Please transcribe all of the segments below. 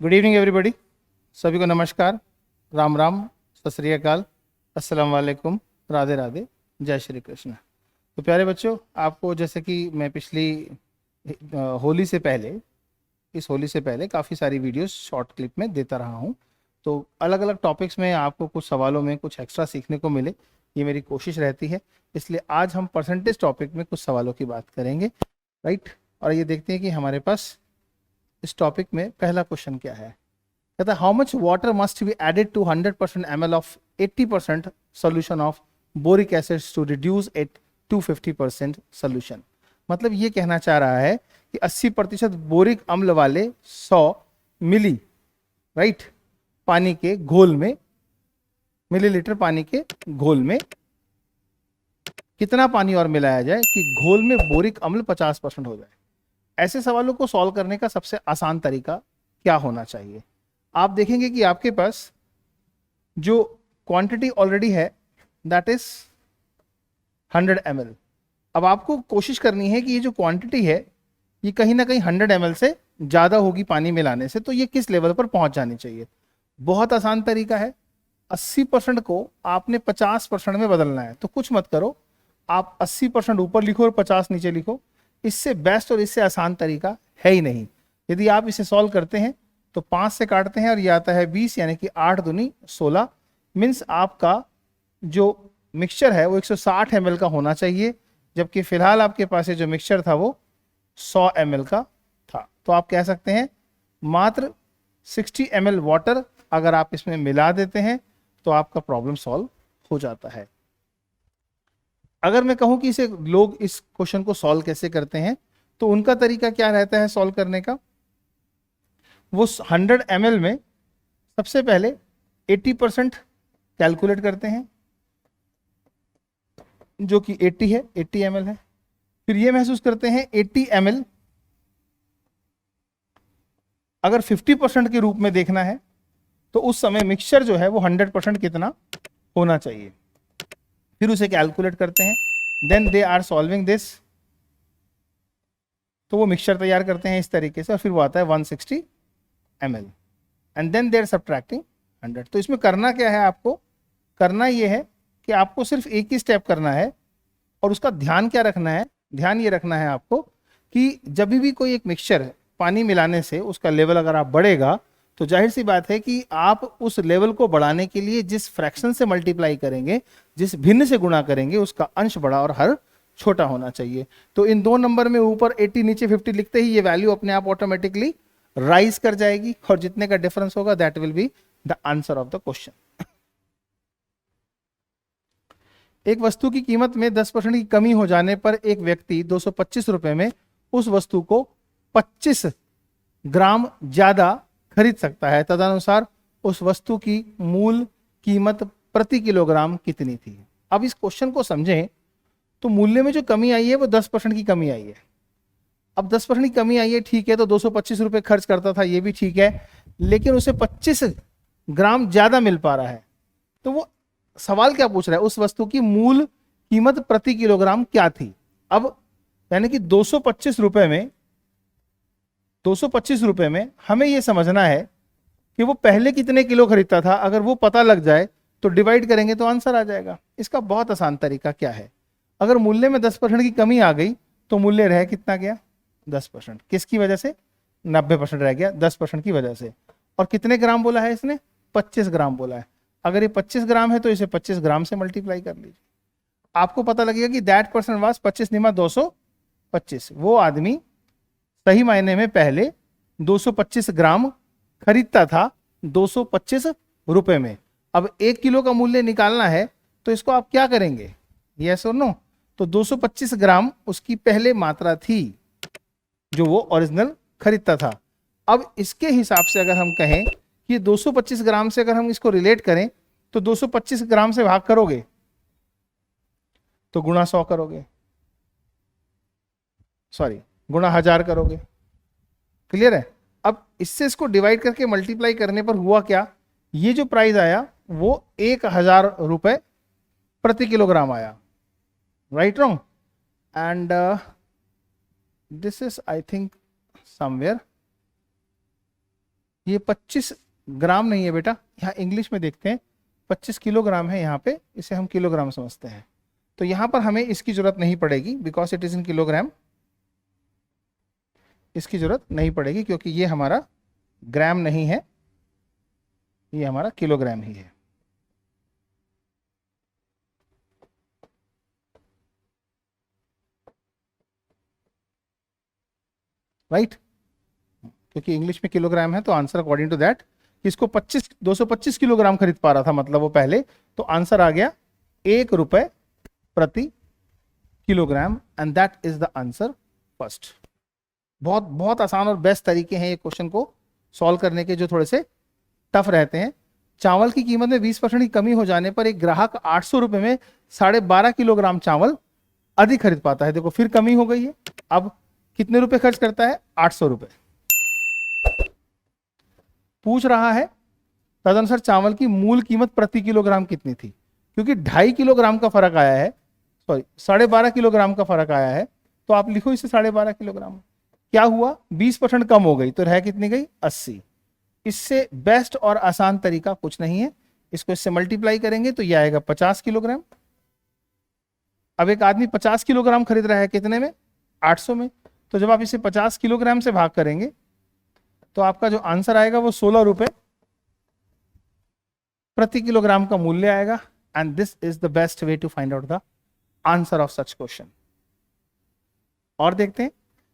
Good evening everybody. सभी को नमस्कार, राम राम, सत श्री अकाल, अस्सलाम वालेकुम, राधे राधे, जय श्री कृष्ण। तो प्यारे बच्चों, आपको जैसे कि मैं पिछली होली से पहले इस होली से पहले काफ़ी सारी वीडियोस शॉर्ट क्लिप में देता रहा हूँ। तो अलग अलग टॉपिक्स में आपको कुछ सवालों में कुछ एक्स्ट्रा सीखने को मिले, ये मेरी कोशिश रहती है। इसलिए आज हम परसेंटेज टॉपिक में कुछ सवालों की बात करेंगे, राइट। और ये देखते हैं कि हमारे पास इस टॉपिक में पहला क्वेश्चन क्या है। कहता है how much water must be added to 100% ml of 80% solution of boric acids to reduce it to 50% solution. मतलब ये कहना चाह रहा है कि 80% बोरिक अम्ल वाले 100 मिली, राइट, पानी के घोल में, मिलीलीटर पानी के घोल में कितना पानी और मिलाया जाए कि घोल में बोरिक अम्ल 50% हो जाए। ऐसे सवालों को सॉल्व करने का सबसे आसान तरीका क्या होना चाहिए। आप देखेंगे कि आपके पास जो क्वांटिटी ऑलरेडी है दैट इज 100 ml। अब आपको कोशिश करनी है कि ये जो क्वांटिटी है ये कहीं ना कहीं 100 ml से ज़्यादा होगी पानी मिलाने से, तो ये किस लेवल पर पहुंच जानी चाहिए। बहुत आसान तरीका है, 80% को आपने 50% में बदलना है। तो कुछ मत करो, आप 80% ऊपर लिखो और 50 नीचे लिखो। इससे बेस्ट और इससे आसान तरीका है ही नहीं। यदि आप इसे सॉल्व करते हैं तो 5 से काटते हैं और ये आता है 20, यानी कि 8 दूनी 16। मीन्स आपका जो मिक्सचर है वो 160 ml का होना चाहिए, जबकि फिलहाल आपके पास जो मिक्सचर था वो 100 ml का था। तो आप कह सकते हैं मात्र 60 ml वाटर अगर आप इसमें मिला देते हैं तो आपका प्रॉब्लम सॉल्व हो जाता है। अगर मैं कहूं कि इसे लोग इस क्वेश्चन को सॉल्व कैसे करते हैं, तो उनका तरीका क्या रहता है सॉल्व करने का। वो 100 ml में सबसे पहले 80% कैलकुलेट करते हैं, जो कि 80 है, 80 ml है। फिर ये महसूस करते हैं 80 ml अगर 50% के रूप में देखना है तो उस समय मिक्सचर जो है वो 100% कितना होना चाहिए। फिर उसे कैलकुलेट करते हैं, then they are solving this, तो वो मिक्सचर तैयार करते हैं इस तरीके से, और फिर वो आता है 160 ml and then they are subtracting 100। तो इसमें करना क्या है, आपको करना ये है कि आपको सिर्फ एक ही स्टेप करना है, और उसका ध्यान क्या रखना है, ध्यान ये रखना है आपको कि जब भी कोई एक मिक्सचर पानी मिलाने से उसका लेवल अगर आप बढ़ेगा, तो जाहिर सी बात है कि आप उस लेवल को बढ़ाने के लिए जिस फ्रैक्शन से मल्टीप्लाई करेंगे, जिस भिन्न से गुणा करेंगे, उसका अंश बड़ा और हर छोटा होना चाहिए। तो इन दो नंबर में ऊपर 80 नीचे 50 लिखते ही ये वैल्यू अपने आप ऑटोमेटिकली राइज कर जाएगी, और जितने का डिफरेंस होगा that will be the answer of the question. एक वस्तु की कीमत में 10% की कमी हो जाने पर एक व्यक्ति 225 रुपए में उस वस्तु को 25 ग्राम ज्यादा खरीद सकता है। तदनुसार उस वस्तु की मूल कीमत प्रति किलोग्राम कितनी थी। अब इस क्वेश्चन को समझें तो मूल्य में जो कमी आई है वो 10% की कमी आई है। अब 10% की कमी आई है, ठीक है, तो 225 रुपए खर्च करता था, ये भी ठीक है, लेकिन उसे 25 ग्राम ज्यादा मिल पा रहा है। तो वो सवाल क्या पूछ रहा है, उस वस्तु की मूल कीमत प्रति किलोग्राम क्या थी। अब यानी कि 225 रुपए में हमें यह समझना है कि वो पहले कितने किलो खरीदता था। अगर वो पता लग जाए तो डिवाइड करेंगे तो आंसर आ जाएगा। इसका बहुत आसान तरीका क्या है, अगर मूल्य में 10% की कमी आ गई तो मूल्य रह कितना गया, 10%। किसकी वजह से, 90% रह गया 10% की वजह से। और कितने ग्राम बोला है इसने, 25 ग्राम बोला है। अगर ये 25 ग्राम है तो इसे 25 ग्राम से मल्टीप्लाई कर लीजिए, आपको पता लगेगा कि दैट पर्सन वाज 25 निमा 225। वो आदमी सही मायने में पहले 225 ग्राम खरीदता था 225 रुपए में। अब 1 किलो का मूल्य निकालना है तो इसको आप क्या करेंगे, यस और नो। तो 225 ग्राम उसकी पहले मात्रा थी जो वो ओरिजिनल खरीदता था। अब इसके हिसाब से अगर हम कहें कि 225 ग्राम से अगर हम इसको रिलेट करें तो 225 ग्राम से भाग करोगे तो गुणा 100 करोगे, सॉरी गुणा 1000 करोगे। क्लियर है। अब इससे इसको डिवाइड करके मल्टीप्लाई करने पर हुआ क्या, ये जो प्राइस आया वो 1000 रुपए प्रति किलोग्राम आया, right wrong. And this is I think somewhere ये 25 ग्राम नहीं है बेटा, यहाँ इंग्लिश में देखते हैं 25 किलोग्राम है यहाँ पे, इसे हम किलोग्राम समझते हैं। तो यहाँ पर हमें इसकी जरूरत नहीं पड़ेगी because it is in kilogram, इसकी जरूरत नहीं पड़ेगी क्योंकि ये हमारा ग्राम नहीं है, ये हमारा किलोग्राम ही है। राइट क्योंकि इंग्लिश में किलोग्राम है तो आंसर अकॉर्डिंग टू दैट, इसको 225 किलोग्राम खरीद पा रहा था मतलब वो पहले, तो आंसर आ गया 1 रुपए प्रति kilogram and that is the answer first. बहुत बहुत आसान और बेस्ट तरीके हैं ये क्वेश्चन को सॉल्व करने के जो थोड़े से टफ रहते हैं। चावल की कीमत में 20% की कमी हो जाने पर एक ग्राहक 800 रुपए में 12.5 किलोग्राम चावल अधिक खरीद पाता है। देखो फिर कमी हो गई है, अब कितने रुपए खर्च करता है? 800 रुपए। पूछ रहा है तदनुसार चावल की मूल कीमत प्रति किलोग्राम कितनी थी, क्योंकि 2.5 किलोग्राम का फर्क आया है, सॉरी 12.5 किलोग्राम का फर्क आया है, तो आप लिखो इसे 12.5 किलोग्राम। क्या हुआ? 20% कम हो गई तो रह कितनी गई? 80। इससे बेस्ट और आसान तरीका कुछ नहीं है, इसको इससे मल्टीप्लाई करेंगे तो यह आएगा 50 किलोग्राम। अब एक आदमी 50 किलोग्राम खरीद रहा है कितने में? 800 में। तो जब आप इसे 50 किलोग्राम से भाग करेंगे तो आपका जो आंसर आएगा वो 16 रुपए प्रति किलोग्राम का मूल्य आएगा। And this is the best way to find out the answer of such question. और देखते हैं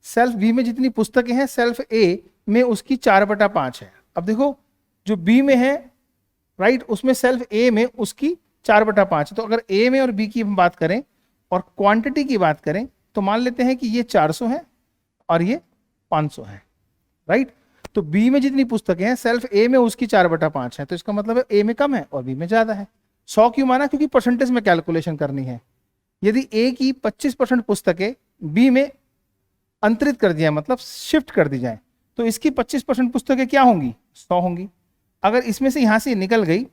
सेल्फ बी में जितनी पुस्तकें हैं सेल्फ ए में उसकी 4/5 है। अब देखो जो बी में है राइट, उसमें सेल्फ ए में उसकी 4/5 है। तो अगर ए में और बी की हम बात करें और क्वांटिटी की बात करें तो मान लेते हैं कि ये 400 है और ये 500 है राइट। तो बी में जितनी पुस्तकें हैं सेल्फ ए में उसकी 4/5 है, तो इसका मतलब है ए में कम है और बी में ज्यादा है। 100 क्यों माना? क्योंकि परसेंटेज में कैलकुलेशन करनी है। यदि ए की 25% पुस्तकें बी में अंतरित कर दिया मतलब शिफ्ट कर दी जाए तो इसकी 25% पुस्तकें क्या होंगी? 100 होंगी। अगर इसमें से यहां से निकल गई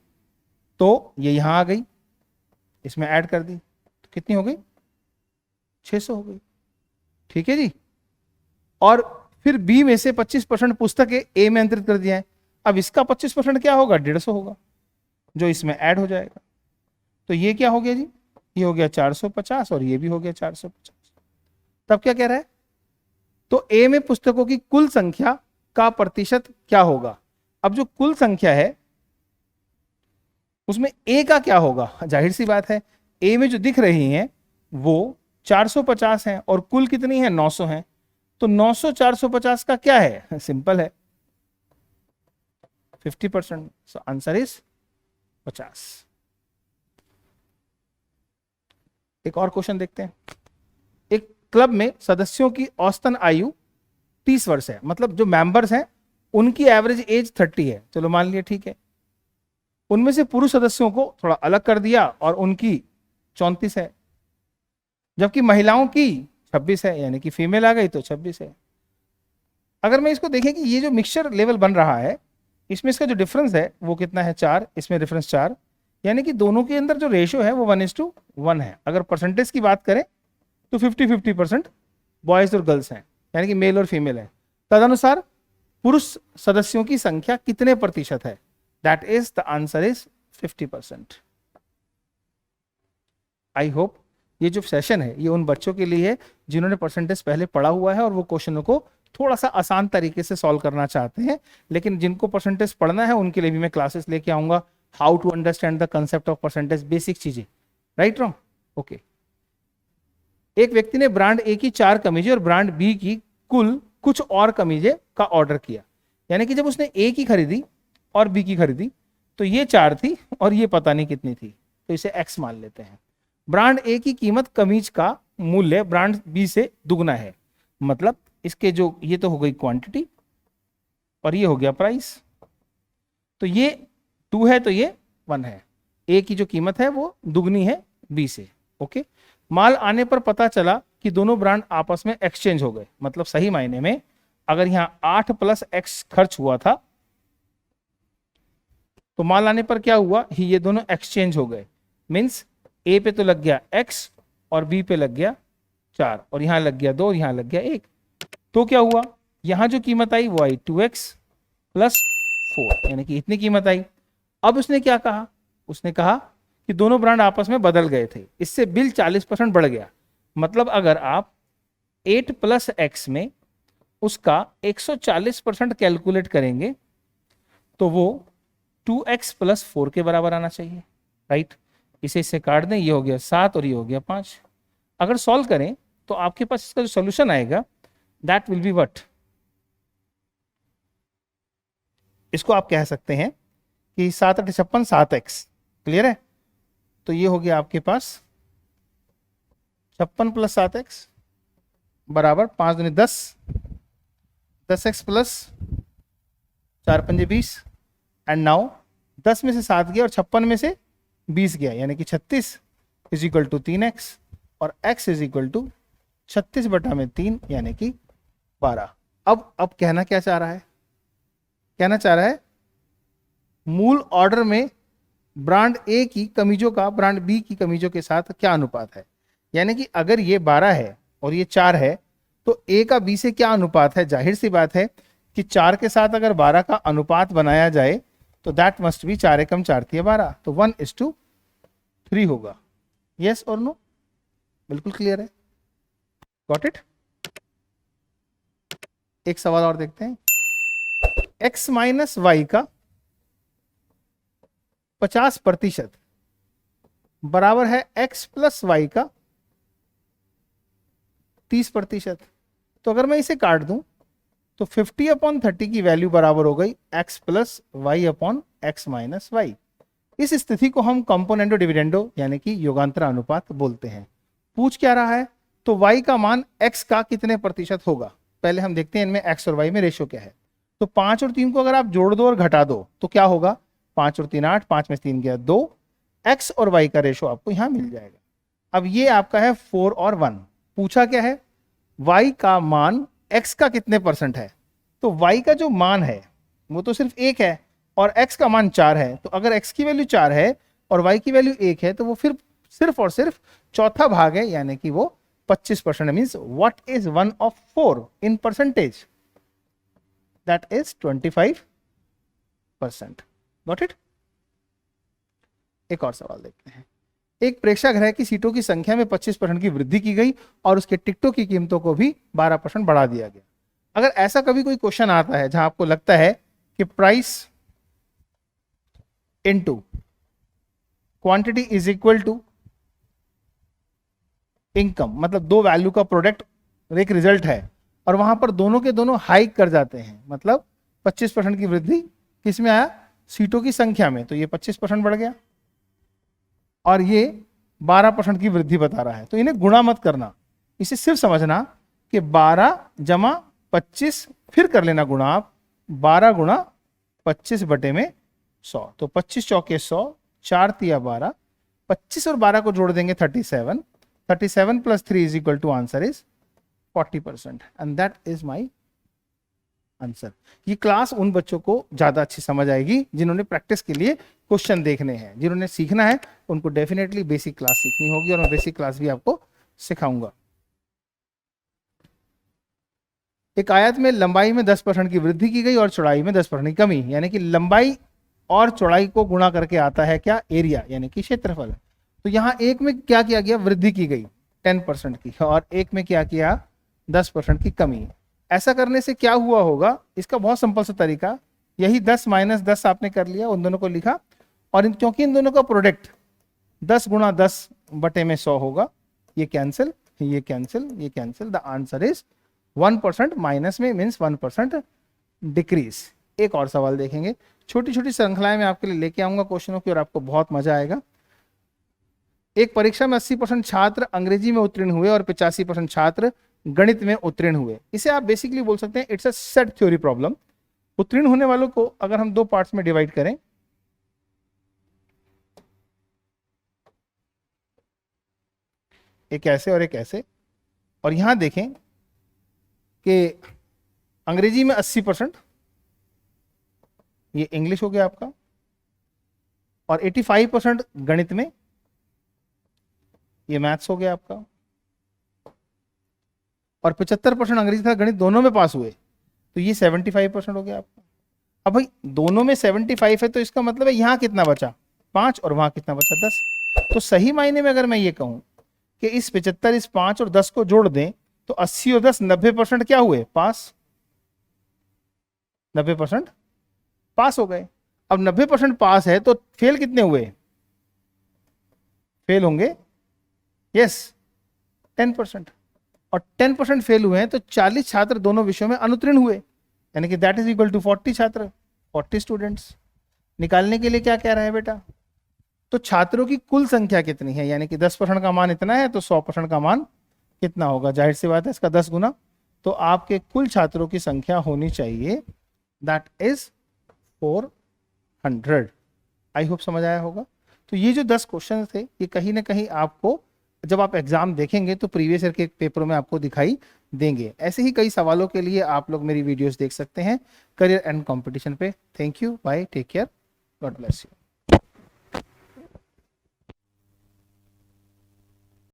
तो ये यहां आ गई, इसमें ऐड कर दी तो कितनी हो गई? 600 हो गई। ठीक है जी। और फिर बी में से 25% पुस्तकें ए में अंतरित कर दिया है, अब इसका 25% क्या होगा? 150 होगा जो इसमें ऐड हो जाएगा। तो ये क्या हो गया जी? ये हो गया 450 और ये भी हो गया 450। तब क्या कह रहा है? तो ए में पुस्तकों की कुल संख्या का प्रतिशत क्या होगा? अब जो कुल संख्या है उसमें ए का क्या होगा? जाहिर सी बात है ए में जो दिख रही हैं वो 450 है और कुल कितनी है? 900 है। तो 900 450 का क्या है? सिंपल है 50%। So answer is 50। एक और क्वेश्चन देखते हैं। एक क्लब में सदस्यों की औसतन आयु 30 वर्ष है, मतलब जो मेंबर्स हैं उनकी एवरेज एज 30 है। चलो मान लिया ठीक है। उनमें से पुरुष सदस्यों को थोड़ा अलग कर दिया और उनकी 34 है, जबकि महिलाओं की 26 है, यानी कि फीमेल आ गई तो 26 है। अगर मैं इसको देखें कि ये जो मिक्सचर लेवल बन रहा है इसमें इसका जो डिफरेंस है वो कितना है? 4, इसमें डिफरेंस 4, यानी कि दोनों के अंदर जो रेशियो है वो 1:1 है। अगर परसेंटेज की बात करें तो 50-50% बॉयज और गर्ल्स हैं, यानी कि मेल और फीमेल है। तदनुसार पुरुष सदस्यों की संख्या कितने प्रतिशत है? That is the answer is 50%। I hope ये जो सेशन है ये उन बच्चों के लिए है जिन्होंने परसेंटेज पहले पढ़ा हुआ है और वो क्वेश्चनों को थोड़ा सा आसान तरीके से सॉल्व करना चाहते हैं। लेकिन जिनको परसेंटेज पढ़ना है उनके लिए भी मैं क्लासेस लेके आऊंगा, how to understand the concept of percentage, basic चीजें। Right wrong? ओके। एक व्यक्ति ने ब्रांड ए की 4 कमीजें और ब्रांड बी की कुल कुछ और कमीजें का ऑर्डर किया। यानी कि जब उसने ए की खरीदी और बी की खरीदी तो ये 4 थी और ये पता नहीं कितनी थी, तो इसे एक्स मान लेते हैं। ब्रांड ए की कीमत कमीज का मूल्य ब्रांड बी से दुगना है, मतलब इसके जो ये तो हो गई क्वांटिटी और ये हो गया प्राइस। तो ये 2 है तो ये 1 है। ए की जो कीमत है वो दुगनी है बी से। ओके। माल आने पर पता चला कि दोनों ब्रांड आपस में एक्सचेंज हो गए, मतलब सही मायने में अगर यहां 8 + x खर्च हुआ था तो माल आने पर क्या हुआ? ये दोनों एक्सचेंज हो गए। मींस ए पे तो लग गया x और बी पे लग गया 4 और यहां लग गया 2 और यहां लग गया 1। तो क्या हुआ? यहां जो कीमत आई वो आई 2x + 4, यानी कि इतनी कीमत आई। अब उसने क्या कहा, उसने कहा कि दोनों ब्रांड आपस में बदल गए थे, इससे बिल 40% बढ़ गया। मतलब अगर आप 8 प्लस एक्स में उसका 140% कैलकुलेट करेंगे तो वो 2x प्लस 4 के बराबर आना चाहिए, राइट। इसे इससे काट दें, ये हो गया 7 और ये हो गया 5। अगर सॉल्व करें तो आपके पास इसका जो सोल्यूशन आएगा दैट विल बी व्हाट, इसको आप कह सकते हैं कि 7 8 56 7x, क्लियर है। तो ये हो गया आपके पास 56 प्लस 7x बराबर 5 दूनी 10, 10x प्लस 4 पंजे 20, एंड नाउ 10 में से 7 गया और 56 में से 20 गया, यानी कि 36 इज इक्वल टू 3x, और x इज इक्वल टू 36 बटा में 3 यानी कि 12। अब कहना क्या चाह रहा है, कहना चाह रहा है मूल ऑर्डर में ब्रांड ए की कमीजों का ब्रांड बी की कमीजों के साथ क्या अनुपात है। यानी कि अगर ये 12 है और ये 4 है तो ए का बी से क्या अनुपात है। जाहिर सी बात है कि 4 के साथ अगर 12 का अनुपात बनाया जाए तो दैट मस्ट बी 4 एकम 4 3 12, तो 1:3 होगा। यस और नो, बिल्कुल क्लियर है, गॉट इट। एक सवाल और देखते हैं, x माइनस वाई का 50% बराबर है x प्लस वाई का 30%। तो अगर मैं इसे काट दूं तो 50/30 की वैल्यू बराबर हो गई x plus y upon x minus y. इस स्थिति को हम कंपोनेंटो डिविडेंडो यानी कि योगांतर अनुपात बोलते हैं। पूछ क्या रहा है, तो y का मान x का कितने प्रतिशत होगा। पहले हम देखते हैं इनमें x और y में रेशियो क्या है। तो 5 और 3 को अगर आप जोड़ दो और घटा दो तो क्या होगा, 5 और 3 8, 5 में 3 गया 2, x और y का रेशियो आपको यहां मिल जाएगा। अब ये आपका है 4 और 1। पूछा क्या है, y का मान x का कितने परसेंट है। तो y का जो मान है वो तो सिर्फ 1 है और x का मान 4 है। तो अगर x की वैल्यू 4 है और y की वैल्यू 1 है तो वो फिर सिर्फ और सिर्फ चौथा भाग है, यानी कि वो 25%। Means what is 1 of 4 in percentage, that is 25%। Got it. एक और सवाल देखते हैं, एक प्रेक्षागृह की सीटों की संख्या में 25% की वृद्धि की गई और उसके टिकटों की कीमतों को भी 12% बढ़ा दिया गया। अगर ऐसा कभी कोई क्वेश्चन आता है जहां आपको लगता है कि price into quantity is equal to income, मतलब दो वैल्यू का प्रोडक्ट एक रिजल्ट है और वहां पर दोनों के दोनों हाइक कर जाते हैं, मतलब 25% की वृद्धि किस में आया, सीटों की संख्या में, तो ये 25% बढ़ गया और ये 12% की वृद्धि बता रहा है। तो इन्हें गुणा मत करना, इसे सिर्फ समझना कि 12 जमा 25 फिर कर लेना गुणा, आप 12 गुणा 25 बटे में 100, तो 25 चौके 100, 4 तिया 12, 25 और 12 को जोड़ देंगे 37, 37 plus 3 is equal to answer is 40%, and that is my answer. ये क्लास उन बच्चों को ज्यादा अच्छी समझ आएगी जिन्होंने प्रैक्टिस के लिए क्वेश्चन देखने हैं। जिन्होंने सीखना है उनको डेफिनेटली बेसिक क्लास सीखनी होगी और मैं बेसिक क्लास भी आपको सिखाऊंगा। एक आयत में लंबाई में 10% की वृद्धि की गई और चौड़ाई में 10% की कमी, यानी कि लंबाई और चौड़ाई को गुणा करके आता है क्या, एरिया, यानी कि क्षेत्रफल। तो यहां एक में क्या किया गया, वृद्धि की गई 10% की, और एक में क्या किया, 10% की कमी। ऐसा करने से क्या हुआ होगा, इसका बहुत सिंपल सा तरीका, यही 10 माइनस 10 आपने कर लिया, उन दोनों को लिखा, और क्योंकि इन दोनों का प्रोडक्ट 10 गुणा 10 बटे में 100 होगा, ये कैंसिल, ये कैंसिल, ये cancel, the answer is 1% minus में मीन्स 1% डिक्रीज। एक और सवाल देखेंगे, छोटी छोटी श्रृंखलाएं मैं आपके लिए लेके आऊंगा क्वेश्चनों की और आपको बहुत मजा आएगा। एक परीक्षा में 80% छात्र अंग्रेजी में उत्तीर्ण हुए और 85% छात्र गणित में उत्तीर्ण हुए। इसे आप बेसिकली बोल सकते हैं it's a set theory problem. उत्तीर्ण होने वालों को अगर हम दो पार्ट्स में डिवाइड करें, एक ऐसे और एक ऐसे, और यहां देखें कि अंग्रेजी में 80%, ये इंग्लिश हो गया आपका, और 85% गणित में, ये मैथ्स हो गया आपका, और 75% अंग्रेजी था गणित, दोनों में पास हुए, तो ये 75% हो गया आपका। अब भाई दोनों में 75 है तो इसका मतलब है यहाँ कितना बचा 5 और वहां कितना बचा 10। तो सही मायने में अगर मैं ये कहूं कि इस 75, इस 5 और 10 को जोड़ दें तो 80 और 10 90% क्या हुए पास, 90% पास हो गए। अब 90% पास है तो फेल कितने हुए, फेल होंगे यस 10%, और 10% फेल हुए हैं तो 40 छात्र दोनों विषयों में अनुत्तीर्ण हुए, यानी कि दैट इज इक्वल टू 40 छात्र, 40 स्टूडेंट्स। निकालने के लिए क्या कह रहा है बेटा, तो छात्रों की कुल संख्या कितनी है, यानी कि 10% का मान इतना है तो 100% का मान कितना होगा, जाहिर सी बात है इसका 10 गुना। तो आपके कुल छात्रों की संख्या होनी चाहिए दैट इज 400। आई होप समझ आया होगा। तो ये जो 10 क्वेश्चन थे ये कहीं ना कहीं आपको जब आप एग्जाम देखेंगे तो प्रीवियस ईयर के पेपरों में आपको दिखाई देंगे। ऐसे ही कई सवालों के लिए आप लोग मेरी वीडियोस देख सकते हैं करियर एंड कंपटीशन पे। Thank you, bye, take care, God bless you.